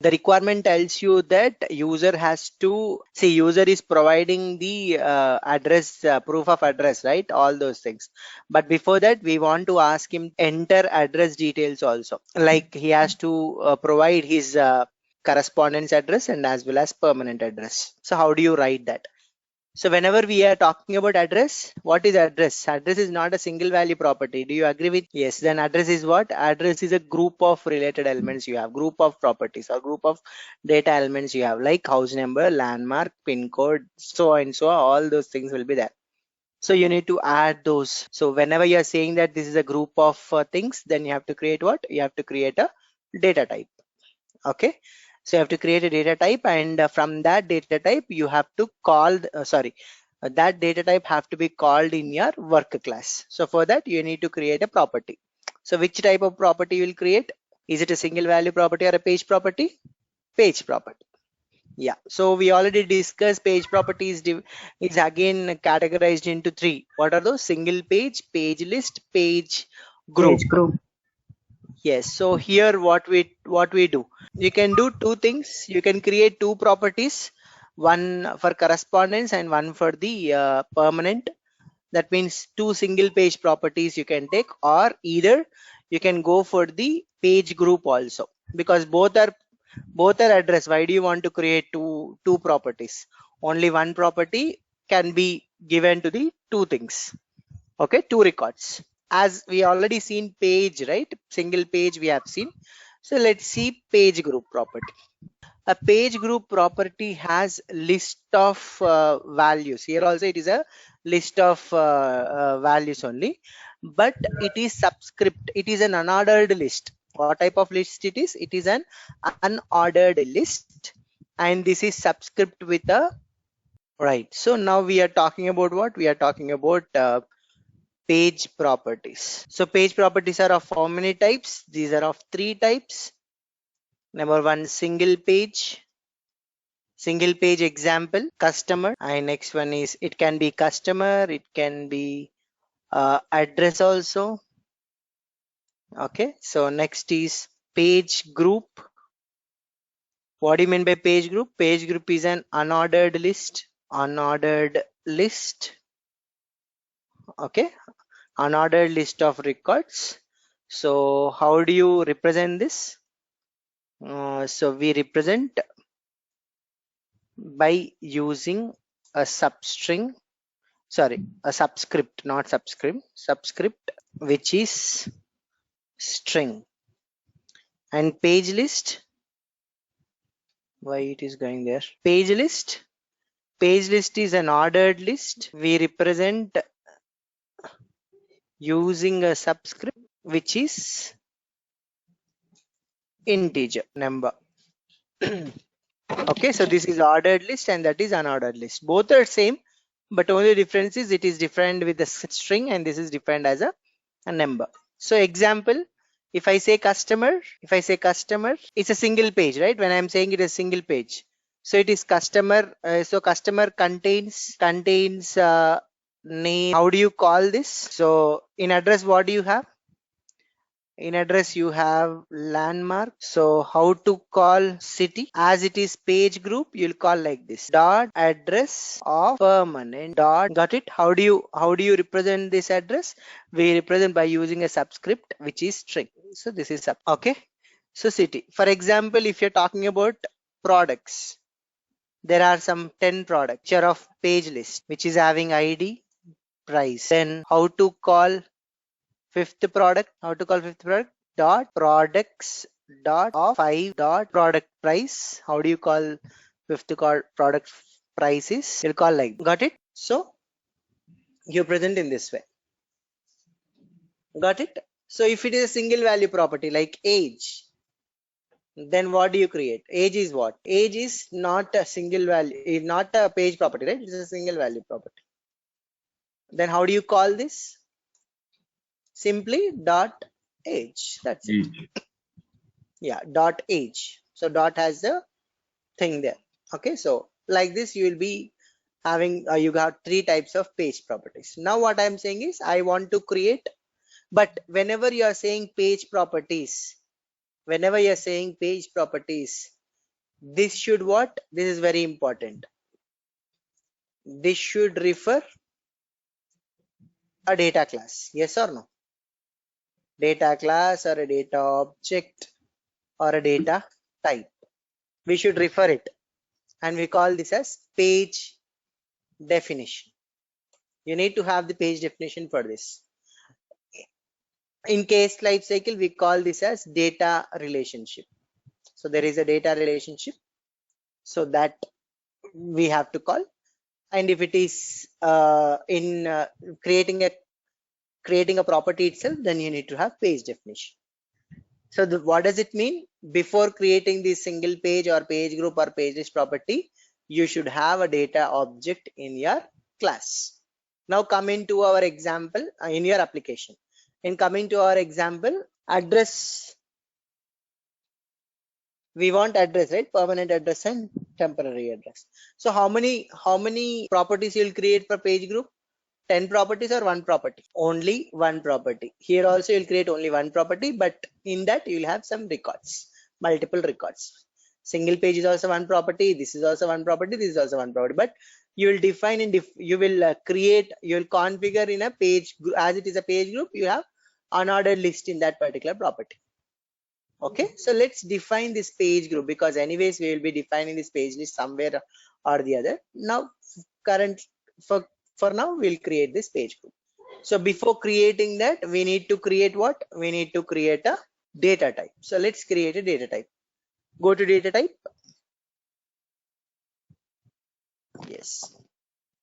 The requirement tells you that user has to see, user is providing the address, proof of address, right? All those things. But before that, we want to ask him enter address details also. Like he has to provide his correspondence address and as well as permanent address. So how do you write that? So whenever we are talking about address, what is address? Address is not a single value property. Do you agree with? Yes. Then address is what? Address is a group of related elements you have, group of properties or group of data elements you have, like house number, landmark, pin code, so and so, all those things will be there. So you need to add those. So whenever you are saying that this is a group of things, then you have to create what? You have to create a data type. Okay. So you have to create a data type, and from that data type you have to call that data type have to be called in your work class. So for that you need to create a property. So which type of property you will create? Is it a single value property or a page property? Page property. Yeah, so we already discussed page properties is again categorized into three. What are those? Single page, page list, page group. Page group. Yes, so here what we do, you can do two things. You can create two properties, one for correspondence and one for the permanent. That means two single page properties you can take, or either you can go for the page group also, because both are address. Why do you want to create two properties? Only one property can be given to the two things. Okay, two records. As we already seen page, right? Single page we have seen. So let's see page group property. A page group property has list of values. Here also it is a list of values only, but it is subscript. It is an unordered list. What type of list it is? It is an unordered list, and this is subscript with a right. So now we are talking about what? We are talking about page properties. So page properties are of how many types? These are of three types. Number one, single page example, customer, and next one is it can be customer, it can be address also. Okay, so next is page group. What do you mean by page group? Page group is an unordered list. Okay, unordered list of records. So how do you represent this? So we represent by using a substring, a subscript, not subscript, which is string. And page list, why it is going there? Page list is an ordered list. We represent using a subscript, which is integer number. Okay, so this is ordered list and that is unordered list. Both are same, but only difference is it is different with the string and this is different as a number. So example, if I say customer, it's a single page, right? When I'm saying it is single page, so it is customer. So customer contains name. How do you call this? So in address, what do you have? In address you have landmark. So how to call city? As it is page group, you'll call like this: dot address of permanent dot. Got it? How do you represent this address? We represent by using a subscript, which is string. So this is okay. So city. For example, if you're talking about products, there are some 10 products. Picture of page list, which is having ID, price. Then how to call fifth product? How to call fifth product? Dot products dot of 5 dot product price. How do you call fifth product prices? You'll call like, got it? So you present in this way. Got it? So if it is a single value property like age, then what do you create? Age is what? Age is not a single value, is not a page property, right? It's a single value property. Then how do you call this? Simply dot age. That's it. Yeah, dot age. So dot has the thing there. Okay, so like this you will be having you got three types of page properties. Now what I'm saying is I want to create, but whenever you are saying page properties, This should what? This is very important. This should refer a data class. Yes or no? Data class or a data object or a data type. We should refer it. And we call this as page definition. You need to have the page definition for this. In case lifecycle, we call this as data relationship. So there is a data relationship. So that we have to call. And if it is in creating a property itself, then you need to have page definition. So what does it mean? Before creating this single page or page group or page list property, you should have a data object in your class. Now coming to our example in your application. In coming to our example, address, we want address, right? Permanent address and temporary address. So how many properties you'll create for page group? 10 properties or one property? Only one property. Here also you'll create only one property, but in that you'll have some records, multiple records. Single page is also one property. This is also one property. This is also one property. But you will define and you will create, you will configure in a page as it is a page group. You have unordered list in that particular property. Okay, so let's define this page group, because anyways we will be defining this page list somewhere or the other. Now for now we'll create this page group. So before creating that, we need to create what? We need to create a data type. So let's create a data type. Go to data type. Yes.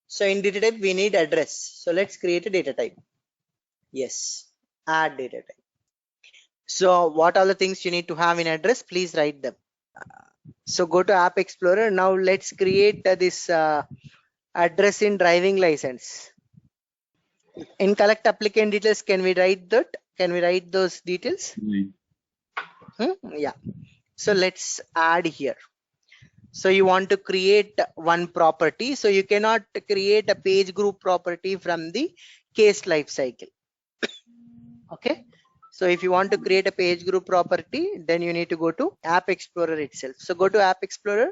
So in data type we need address. So let's create a data type. Yes, add data type. So what are the things you need to have in address? Please write them. So go to App Explorer. Now let's create this address in driving license. In collect applicant details, can we write that? Can we write those details? Yeah. So let's add here. So you want to create one property. So you cannot create a page group property from the case lifecycle. Okay. So if you want to create a page group property, then you need to go to App Explorer itself. So go to App Explorer,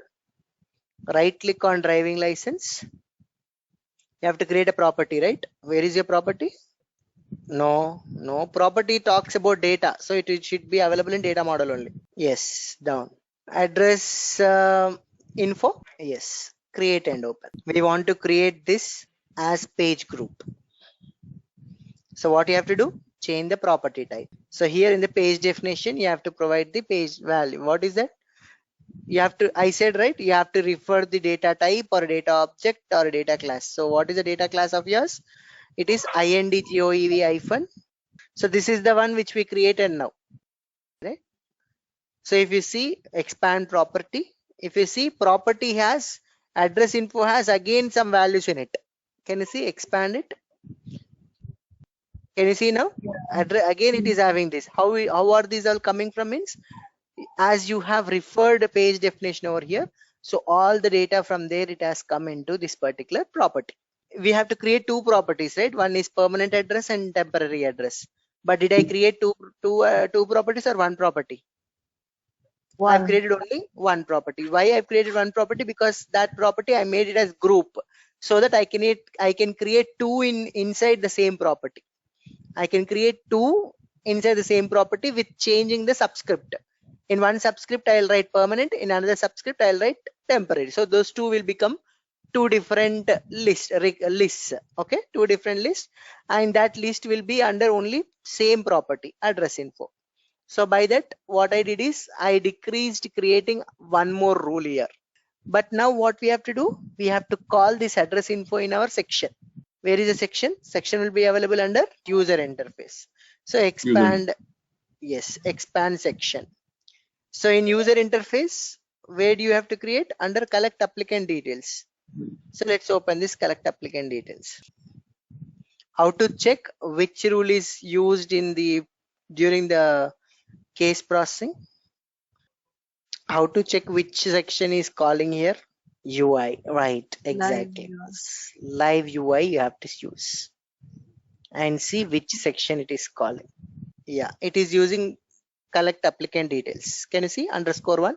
right click on driving license. You have to create a property, right? Where is your property? No, property talks about data. So it should be available in data model only. Yes, down. Address info. Yes, create and open. We want to create this as page group. So what you have to do? Change the property type. So here in the page definition, you have to provide the page value. What is that? You have to, I said, right? You have to refer the data type or data object or data class. So what is the data class of yours? It is indgoev hyphen. So this is the one which we created now, right? So if you see expand property, if you see property has address info has again some values in it. Can you see expand it? Can you see now? Address, again it is having this. How are these all coming from? Means as you have referred a page definition over here, so all the data from there it has come into this particular property. We have to create two properties, right? One is permanent address and temporary address. But did I create two properties or one property? I've created only one property. Why I've created one property? Because that property I made it as group, so that I can create two inside the same property. I can create two inside the same property with changing the subscript. In one subscript I'll write permanent, in another subscript I'll write temporary. So those two will become two different lists. Okay, two different lists, and that list will be under only same property, address info. So by that, what I did is I decreased creating one more rule here. But now what we have to do? We have to call this address info in our section. Where is the section? Section will be available under user interface. So expand, yes, expand section. So in user interface, where do you have to create? Under collect applicant details. So let's open this collect applicant details. How to check which rule is used in the during the case processing? How to check which section is calling here? UI, right? Exactly. Live UI you have to use and see which section it is calling. Yeah, it is using collect applicant details. Can you see _1?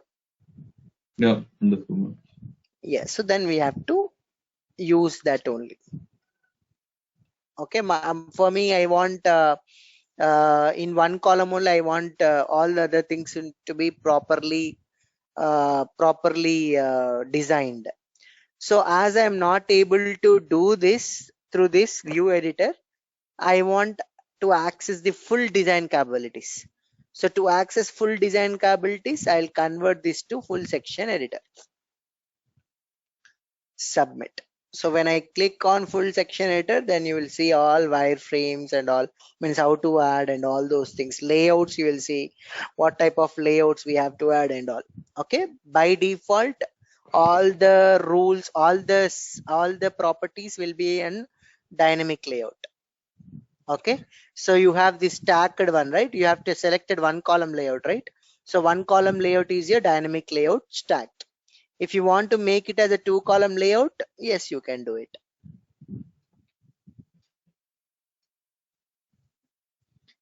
Yeah, understood. Yeah, so then we have to use that only. Okay, for me, I want in one column only, I want all the other things to be properly designed. So as I am not able to do this through this view editor, I want to access the full design capabilities. So to access full design capabilities, I'll convert this to full section editor. Submit. So when I click on full section editor, then you will see all wireframes and all, means how to add and all those things. Layouts, you will see what type of layouts we have to add and all. Okay, by default, all the rules, all the properties will be in dynamic layout. Okay, so you have this stacked one, right? You have to selected one column layout, right? So one column layout is your dynamic layout stacked. If you want to make it as a two column layout, yes, you can do it.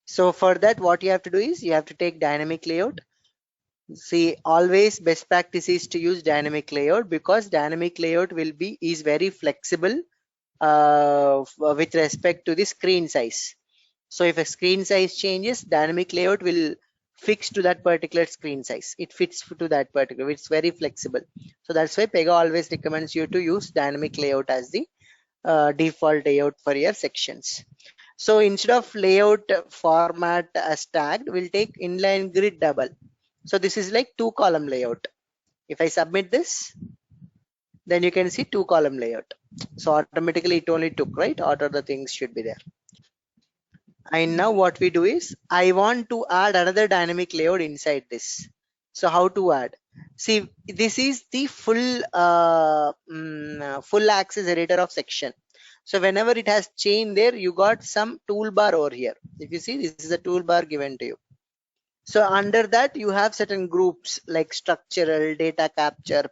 So for that, what you have to do is you have to take dynamic layout. See, always best practice is to use dynamic layout, because dynamic layout is very flexible with respect to the screen size. So if a screen size changes, dynamic layout will fix to that particular screen size. It fits to that particular, it's very flexible. So that's why Pega always recommends you to use dynamic layout as the default layout for your sections. So instead of layout format as tagged, we'll take inline grid double. So this is like two column layout. If I submit this, then you can see two column layout. So automatically it only took, right? Order the things should be there. And now what we do is, I want to add another dynamic layout inside this. So how to add? See, this is the full access editor of section. So whenever it has chain there, you got some toolbar over here. If you see, this is a toolbar given to you. So under that, you have certain groups like structural, data capture,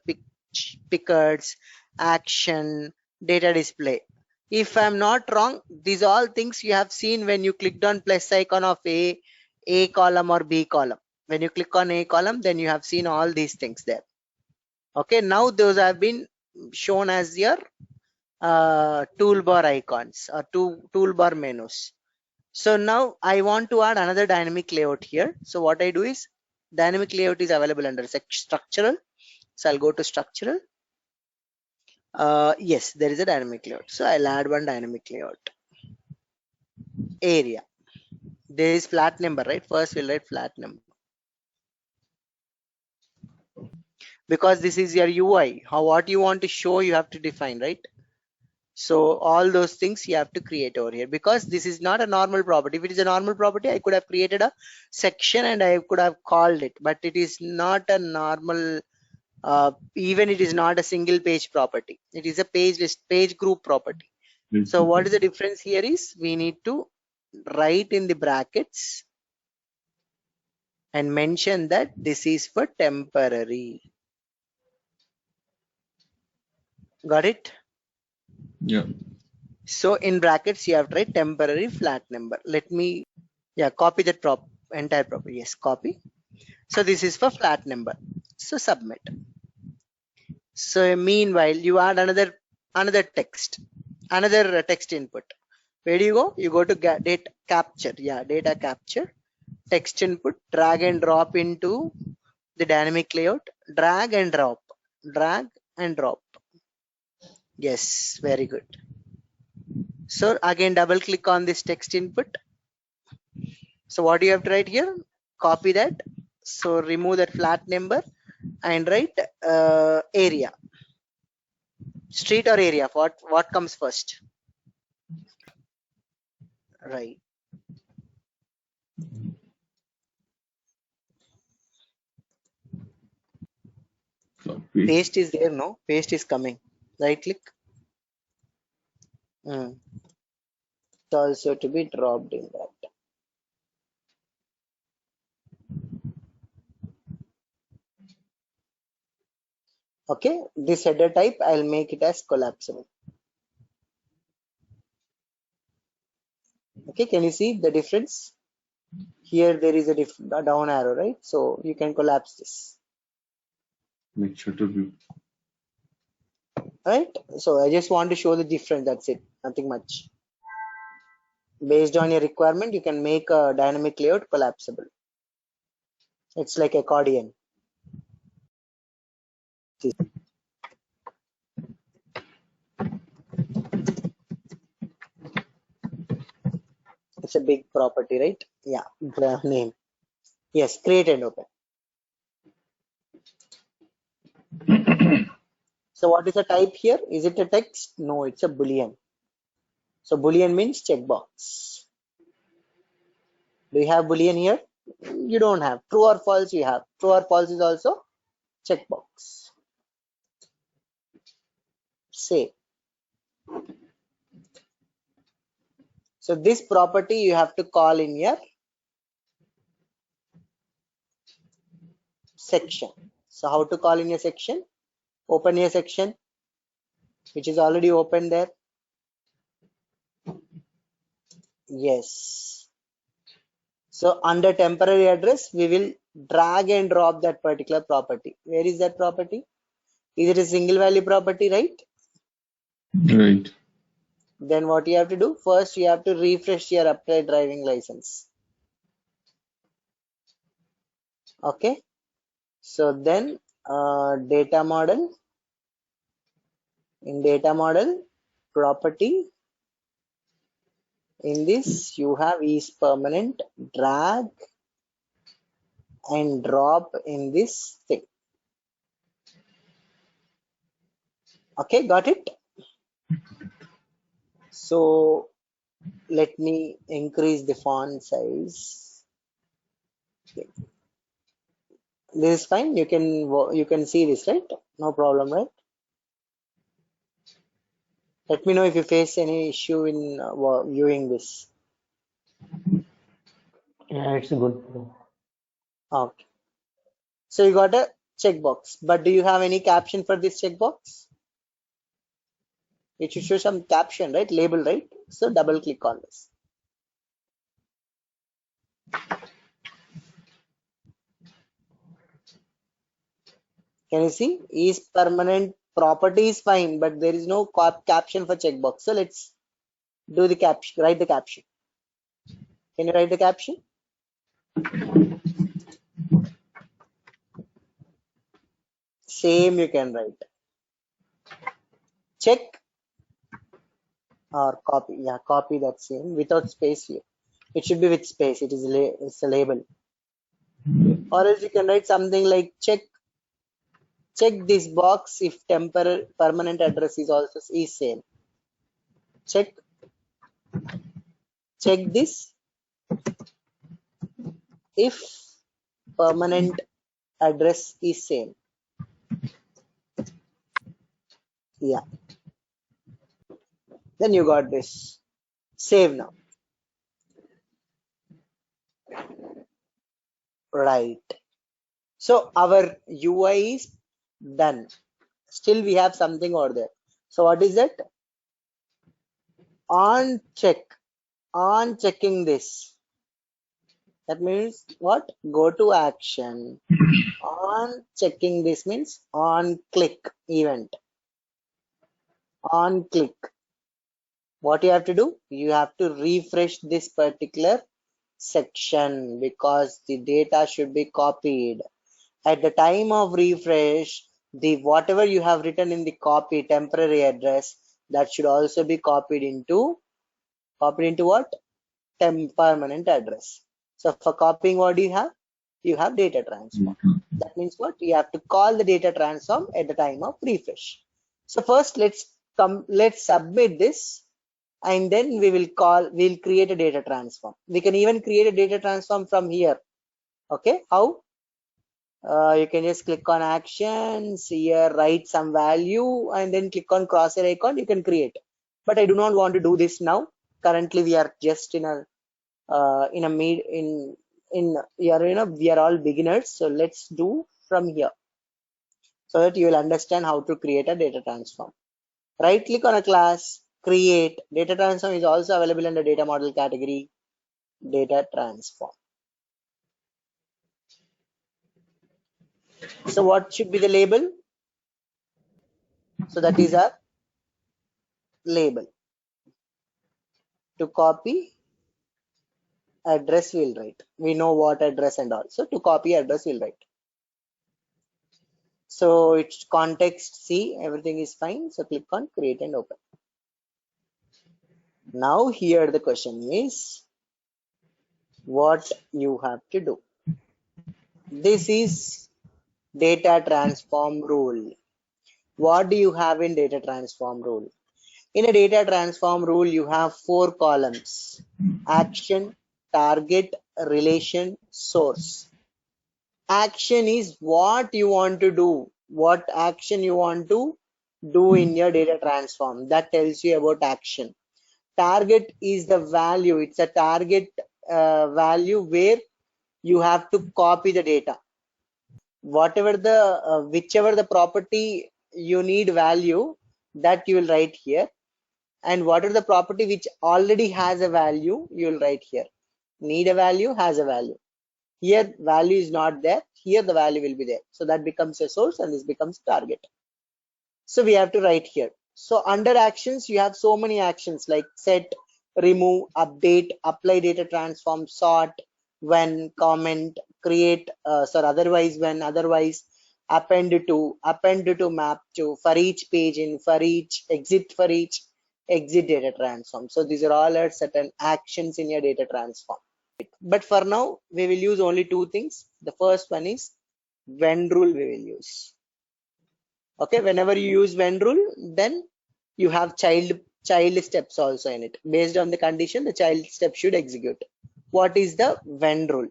pickers, action, data display. If I'm not wrong, these all things you have seen when you clicked on plus icon of A column or B column. When you click on A column, then you have seen all these things there. Okay, now those have been shown as your toolbar icons or toolbar menus. So now I want to add another dynamic layout here. So what I do is, dynamic layout is available under structural. So I'll go to structural. Yes, there is a dynamic layout. So I'll add one dynamic layout. Area. There is flat number, right? First we'll write flat number. Because this is your UI. What you want to show, you have to define, right? So all those things you have to create over here, because this is not a normal property. If it is a normal property, I could have created a section and I could have called it, but it is not a normal, even it is not a single page property. It is a page group property. So what is the difference here is, we need to write in the brackets and mention that this is for temporary. Got it? Yeah. So in brackets, you have to write temporary flat number. Let me, yeah, copy that entire property. Yes, copy. So this is for flat number. So submit. So meanwhile, you add another text, another text input. Where do you go? You go to data capture. Yeah, data capture, text input, drag and drop into the dynamic layout. Drag and drop. Drag and drop. Yes, very good. So again, double click on this text input. So what do you have to write here? Copy that. So remove that flat number and write area. Street or area? What comes first? Right. Paste is there, no? Paste is coming. Right click. It's also to be dropped in that. Okay, this header type, I'll make it as collapsible. Okay, can you see the difference? Here there is a down arrow, right? So you can collapse this. Make shutter view. right? So I just want to show the difference. That's it. Nothing much. Based on your requirement, you can make a dynamic layout collapsible. It's like accordion. It's a big property, right? Yeah. The name. Yes. Create and open. So what is the type here? Is it a text? No, it's a boolean. So boolean means checkbox. Do you have boolean here? You don't have. True or false you have. True or false is also checkbox. Save. So this property you have to call in your section. So how to call in your section? Open your section, which is already open there. Yes. So under temporary address, we will drag and drop that particular property. Where is that property? Is it a single value property, right? Right. Then what you have to do? First, you have to refresh your applied driving license. Okay. So then data model, in data model property, in this you have is permanent, drag and drop in this thing. Okay, got it? So let me increase the font size. This is fine. You can see this, right? No problem, right? Let me know if you face any issue in viewing this. Yeah, it's good. Okay. So you got a checkbox, but do you have any caption for this checkbox? It should show some caption, right? Label, right? So double click on this. Can you see? Is permanent property is fine, but there is no caption for checkbox. So let's do the caption. Write the caption. Can you write the caption? Same you can write. Check or copy. Yeah, copy that same without space here. It should be with space. It's a label. Or else you can write something like check this box if temporary permanent address is also is same. Check this if permanent address is same. Yeah. Then you got this. Save now. Right. So our UI is done. Still we have something over there. So what is that? On checking this. That means what? Go to action. On checking this means on click event. On click. What you have to do? You have to refresh this particular section because the data should be copied. At the time of refresh, the whatever you have written in the copy temporary address, that should also be copied into what? Permanent address. So for copying, what do you have? You have data transform. That means what? You have to call the data transform at the time of refresh. So first let's submit this, and then we'll create a data transform. We can even create a data transform from here. Okay, how? You can just click on actions here, write some value, and then click on crosshair icon. You can create, but I do not want to do this now. Currently, we are just in a we are all beginners, so let's do from here so that you will understand how to create a data transform. Right click on a class, create. Data transform is also available in the data model category. Data transform. So what should be the label? So that is our label. To copy address we'll write. We know what address and all. So to copy address we'll write. So it's context C, everything is fine. So click on create and open. Now here the question is what you have to do. This is data transform rule. What do you have in data transform rule? In a data transform rule, you have 4 columns: action, target, relation, source. Action is what you want to do, what action you want to do in your data transform. That tells you about action. Target is the value. It's a target value where you have to copy the data. Whatever the whichever the property you need value, that you will write here, and what are the property which already has a value, you will write here. Need a value, has a value. Here value is not there, here the value will be there, so that becomes a source and this becomes target. So we have to write here. So under actions you have so many actions like set, remove, update, apply data transform, sort, when, comment, create, otherwise, when, otherwise, append to, map to, for each page in, for each exit, for each exit data transform. So these are all are certain actions in your data transform. But for now we will use only 2 things. The first one is when rule we will use. Okay, whenever you use when rule, then you have child steps also in it. Based on the condition, the child step should execute. What is the when rule?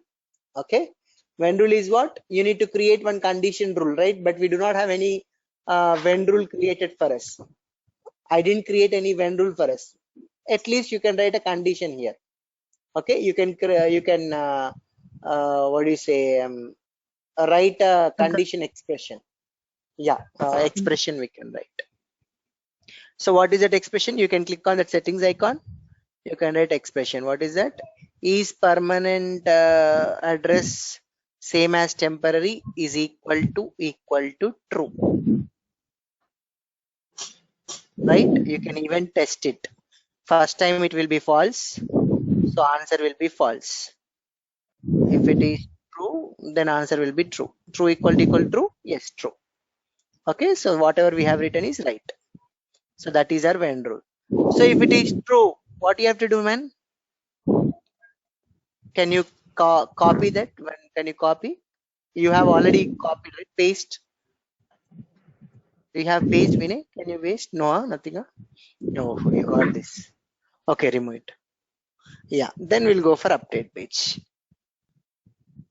Okay, when rule is what? You need to create one condition rule, right? But we do not have any when rule created for us. I didn't create any when rule for us. At least you can write a condition here. Okay, what do you say, write a condition expression. Yeah, expression we can write. So what is that expression? You can click on that settings icon. You can write expression. What is that? Is permanent address same as temporary is equal to true. Right? You can even test it. First time it will be false. So answer will be false. If it is true, then answer will be true. True equal true? Yes, true. Okay, so whatever we have written is right. So that is our when rule. So if it is true, what you have to do, man? Can you copy that? When can you copy? You have already copied, right? Paste. You have paste, Vinay. Can you paste? No, nothing. Huh? No, you got this. Okay, remove it. Yeah, then we'll go for update page.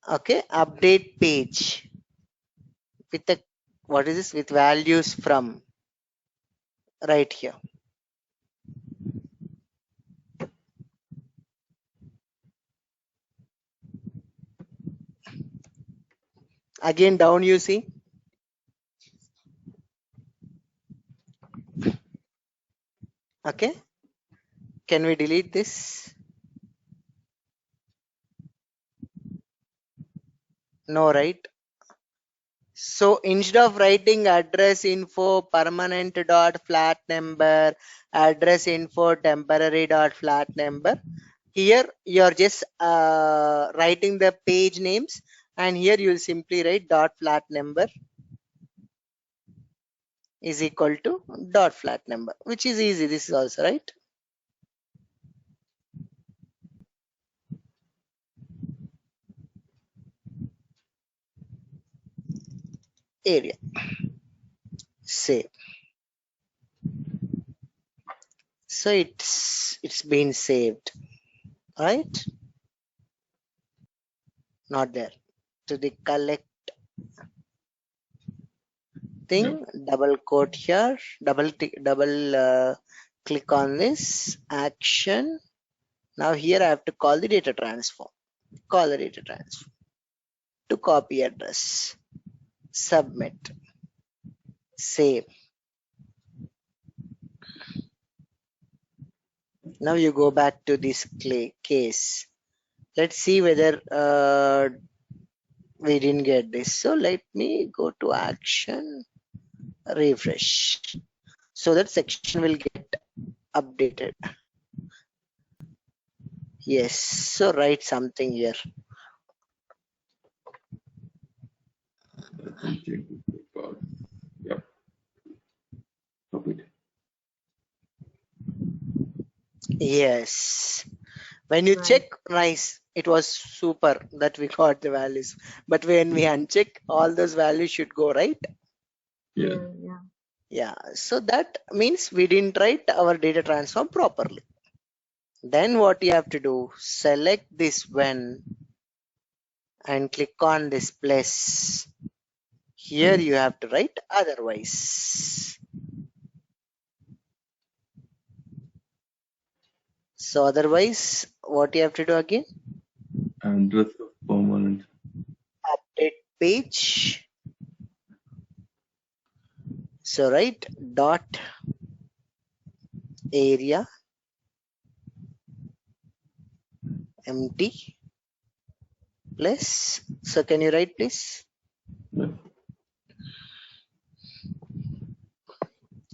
Okay, update page with the what is this? With values from right here. Again, down you see. Okay, can we delete this? No, right? So instead of writing address info permanent dot flat number, address info temporary dot flat number, here you're just writing the page names, and here you'll simply write dot flat number is equal to dot flat number, which is easy. This is also right. Area. Save. So it's been saved, right? Not there. To the collect thing, double quote here, double click on this action. Now here I have to call the data transform. Call the data transform to copy address, submit, save. Now you go back to this case. Let's see whether We didn't get this. So let me go to action, refresh. So that section will get updated. Yes. So write something here. Let me check the record. Yep. Copied. Yes. When you Right. check, nice. It was super that we got the values. But when we uncheck, all those values should go, right? Yeah. Yeah. Yeah. So that means we didn't write our data transform properly. Then what you have to do, select this when and click on this plus. Here you have to write otherwise. So otherwise, what you have to do again? Address of permanent. Update page. So write dot area empty plus. So can you write please? Yeah.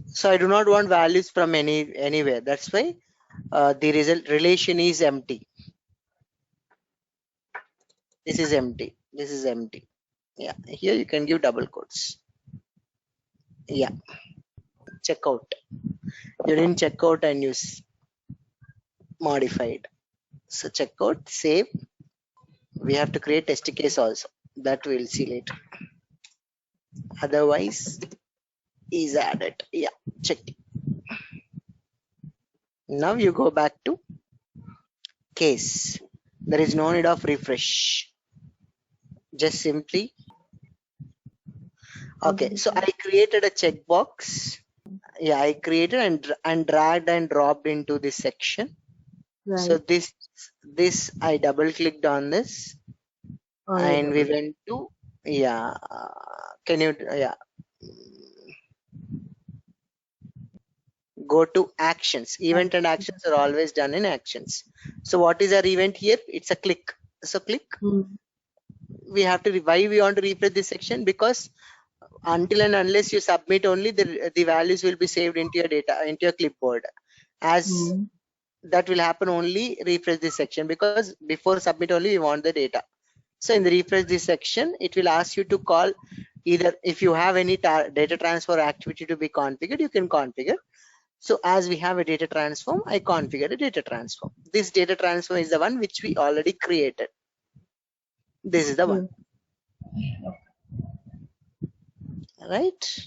So I do not want values from anywhere. That's why the result relation is empty. This is empty. This is empty. Yeah. Here you can give double quotes. Yeah. Check out. You didn't check out and use modified. So check out, save. We have to create test case also. That we'll see later. Otherwise is added. Yeah. Check. Now you go back to case. There is no need of refresh. Just simply. Okay. So I created a checkbox. Yeah, I created and dragged and dropped into this section. So Right. this I double clicked on this Oh, you and we double. went to yeah. Can you yeah go to actions? Event and actions are always done in actions. So what is our event here? It's a click. So click. Mm. We have to why we want to refresh this section because until and unless you submit only the values will be saved into your data into your clipboard. As Mm. that will happen only refresh this section because before submit only we want the data. So in the refresh this section, it will ask you to call either if you have any data transfer activity to be configured, you can configure. So as we have a data transform, I configured a data transform. This data transform is the one which we already created. This is the one, Mm. right?